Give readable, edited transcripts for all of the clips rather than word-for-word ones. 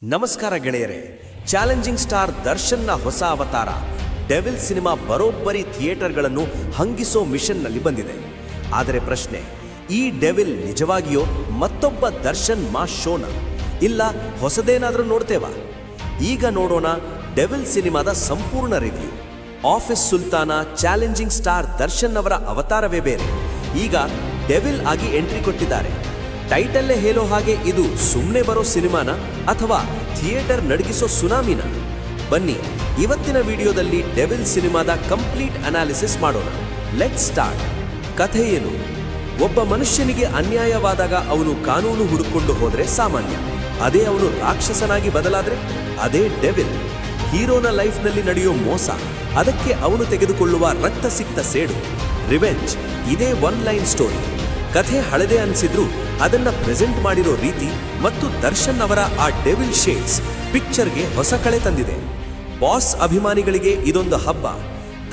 ನಮಸ್ಕಾರ ಗೆಳೆಯರೇ, challenging star ದರ್ಶನ್ನ ಹೊಸ ಅವತಾರ ಡೆವಿಲ್ ಸಿನಿಮಾ ಬರೋಬ್ಬರಿ ಥಿಯೇಟರ್ಗಳನ್ನು ಹಂಗಿಸೋ ಮಿಷನ್ನಲ್ಲಿ ಬಂದಿದೆ. ಆದರೆ ಪ್ರಶ್ನೆ, ಈ ಡೆವಿಲ್ ನಿಜವಾಗಿಯೋ ಮತ್ತೊಬ್ಬ ದರ್ಶನ್ ಮಾಸ್ ಶೋನ, ಇಲ್ಲ ಹೊಸದೇನಾದರೂ ನೋಡ್ತೇವಾ? ಈಗ ನೋಡೋಣ ಡೆವಿಲ್ ಸಿನಿಮಾದ ಸಂಪೂರ್ಣ ರಿವ್ಯೂ. ಆಫೀಸ್ ಸುಲ್ತಾನ ಚಾಲೆಂಜಿಂಗ್ ಸ್ಟಾರ್ ದರ್ಶನ್ ಅವರ ಅವತಾರವೇ ಬೇರೆ. ಈಗ ಡೆವಿಲ್ ಆಗಿ ಎಂಟ್ರಿ ಕೊಟ್ಟಿದ್ದಾರೆ. ಟೈಟಲ್ಲೇ ಹೇಳೋ ಹಾಗೆ ಇದು ಸುಮ್ಮನೆ ಬರೋ ಸಿನಿಮಾನ ಅಥವಾ ಥಿಯೇಟರ್ ನಡಗಿಸೋ ಸುನಾಮಿನ? ಬನ್ನಿ ಇವತ್ತಿನ ವಿಡಿಯೋದಲ್ಲಿ ಡೆವಿಲ್ ಸಿನಿಮಾದ ಕಂಪ್ಲೀಟ್ ಅನಾಲಿಸಿಸ್ ಮಾಡೋಣ. Let's start. ಕಥೆ ಏನು? ಒಬ್ಬ ಮನುಷ್ಯನಿಗೆ ಅನ್ಯಾಯವಾದಾಗ ಅವನು ಕಾನೂನು ಹುಡುಕೊಂಡು ಹೋದ್ರೆ ಸಾಮಾನ್ಯ. ಅದೇ ಅವನು ರಾಕ್ಷಸನಾಗಿ ಬದಲಾದ್ರೆ ಅದೇ ಡೆವಿಲ್. ಹೀರೋನ ಲೈಫ್ನಲ್ಲಿ ನಡೆಯೋ ಮೋಸ, ಅದಕ್ಕೆ ಅವನು ತೆಗೆದುಕೊಳ್ಳುವ ರಕ್ತಸಿಕ್ತ ಸೇಡು, ರಿವೆಂಜ್, ಇದೇ ಒನ್ ಲೈನ್ ಸ್ಟೋರಿ. ಕಥೆ ಹಳದೆ ಅನಿಸಿದ್ರು ಅದನ್ನ ಪ್ರೆಸೆಂಟ್ ಮಾಡಿರೋ ರೀತಿ ಮತ್ತು ದರ್ಶನ್ ಅವರ ಆ ಡೆವಿಲ್ ಶೇಡ್ಸ್ ಪಿಕ್ಚರ್ಗೆ ಹೊಸ ಕಳೆ ತಂದಿದೆ. ಬಾಸ್ ಅಭಿಮಾನಿಗಳಿಗೆ ಇದೊಂದು ಹಬ್ಬ.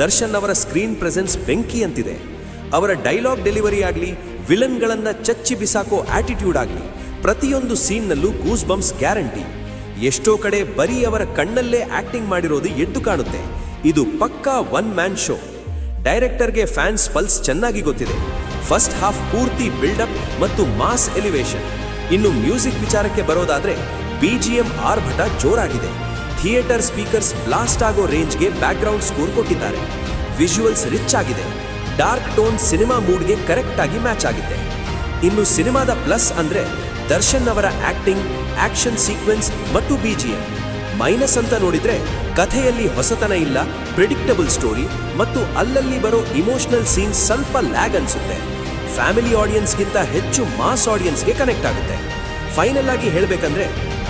ದರ್ಶನ್ ಅವರ ಸ್ಕ್ರೀನ್ ಪ್ರೆಸೆನ್ಸ್ ಬೆಂಕಿ ಅಂತಿದೆ. ಅವರ ಡೈಲಾಗ್ ಡೆಲಿವರಿ ಆಗಲಿ, ವಿಲನ್ಗಳನ್ನ ಚಚ್ಚಿ ಬಿಸಾಕೋ ಆಟಿಟ್ಯೂಡ್ ಆಗಲಿ, ಪ್ರತಿಯೊಂದು ಸೀನ್ನಲ್ಲೂ ಗೂಸ್ ಬಂಪ್ಸ್ ಗ್ಯಾರಂಟಿ. ಎಷ್ಟೋ ಕಡೆ ಬರೀ ಅವರ ಕಣ್ಣಲ್ಲೇ ಆಕ್ಟಿಂಗ್ ಮಾಡಿರೋದು ಎದ್ದು ಕಾಣುತ್ತೆ. ಇದು ಪಕ್ಕಾ ಒನ್ ಮ್ಯಾನ್ ಶೋ. ಡೈರೆಕ್ಟರ್ಗೆ ಫ್ಯಾನ್ಸ್ ಪಲ್ಸ್ ಚೆನ್ನಾಗಿ ಗೊತ್ತಿದೆ. ಫಸ್ಟ್ ಹಾಫ್ ಪೂರ್ತಿ ಬಿಲ್ಡಪ್ ಮತ್ತು ಮಾಸ್ ಎಲಿವೇಶನ್. ಇನ್ನು ಮ್ಯೂಸಿಕ್ ವಿಚಾರಕ್ಕೆ ಬರೋದಾದ್ರೆ BGM ಆರ್ಭಟ ಜೋರಾಗಿದೆ. ಥಿಯೇಟರ್ ಸ್ಪೀಕರ್ಸ್ ಬ್ಲಾಸ್ಟ್ ಆಗೋ ರೇಂಜ್ಗೆ ಬ್ಯಾಕ್ಗ್ರೌಂಡ್ ಸ್ಕೋರ್ ಕೊಟ್ಟಿದ್ದಾರೆ. ವಿಜುವಲ್ಸ್ ರಿಚ್ ಆಗಿದೆ. ಡಾರ್ಕ್ ಟೋನ್ ಸಿನಿಮಾ ಮೂಡ್ಗೆ ಕರೆಕ್ಟ್ ಆಗಿ ಮ್ಯಾಚ್ ಆಗಿದೆ. ಇನ್ನು ಸಿನಿಮಾದ ಪ್ಲಸ್ ಅಂದ್ರೆ ದರ್ಶನ್ ಅವರ ಆಕ್ಟಿಂಗ್, ಆಕ್ಷನ್ ಸೀಕ್ವೆನ್ಸ್ ಮತ್ತು BGM. ಮೈನಸ್ ಅಂತ ನೋಡಿದ್ರೆ ಕಥೆಯಲ್ಲಿ ಹೊಸತನ ಇಲ್ಲ, ಪ್ರಿಡಿಕ್ಟಬಲ್ ಸ್ಟೋರಿ ಮತ್ತು ಅಲ್ಲಲ್ಲಿ ಬರೋ ಇಮೋಷನಲ್ ಸೀನ್ಸ್ ಸ್ವಲ್ಪ ಲ್ಯಾಗ್ ಅನ್ಸುತ್ತೆ. ಫ್ಯಾಮಿಲಿ ಆಡಿಯನ್ಸ್ಗಿಂತ ಹೆಚ್ಚು ಮಾಸ್ ಆಡಿಯನ್ಸ್ಗೆ ಕನೆಕ್ಟ್ ಆಗುತ್ತೆ. ಫೈನಲ್ ಆಗಿ ಹೇಳಬೇಕಂದ್ರೆ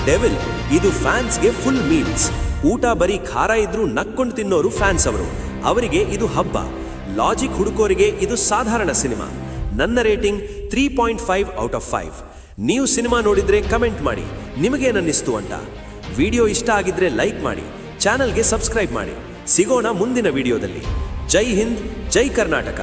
ಡೆವಿಲ್ ಇದು ಫ್ಯಾನ್ಸ್ಗೆ ಫುಲ್ ಮೀಲ್ಸ್. ಊಟ ಬರೀ ಖಾರ ಇದ್ರೂ ನಕ್ಕೊಂಡು ತಿನ್ನೋರು ಫ್ಯಾನ್ಸ್ ಅವರು. ಅವರಿಗೆ ಇದು ಹಬ್ಬ. ಲಾಜಿಕ್ ಹುಡುಕೋರಿಗೆ ಇದು ಸಾಧಾರಣ ಸಿನಿಮಾ. ನನ್ನ ರೇಟಿಂಗ್ 3.5 ಔಟ್ ಆಫ್ 5. ನೀವು ಸಿನಿಮಾ ನೋಡಿದ್ರೆ ಕಮೆಂಟ್ ಮಾಡಿ ನಿಮಗೇನನ್ನಿಸ್ತು ಅಂತ. ವಿಡಿಯೋ ಇಷ್ಟ ಆಗಿದ್ರೆ ಲೈಕ್ ಮಾಡಿ, ಚಾನಲ್ಗೆ ಸಬ್ಸ್ಕ್ರೈಬ್ ಮಾಡಿ. ಸಿಗೋಣ ಮುಂದಿನ ವಿಡಿಯೋದಲ್ಲಿ. ಜೈ ಹಿಂದ್, ಜೈ ಕರ್ನಾಟಕ.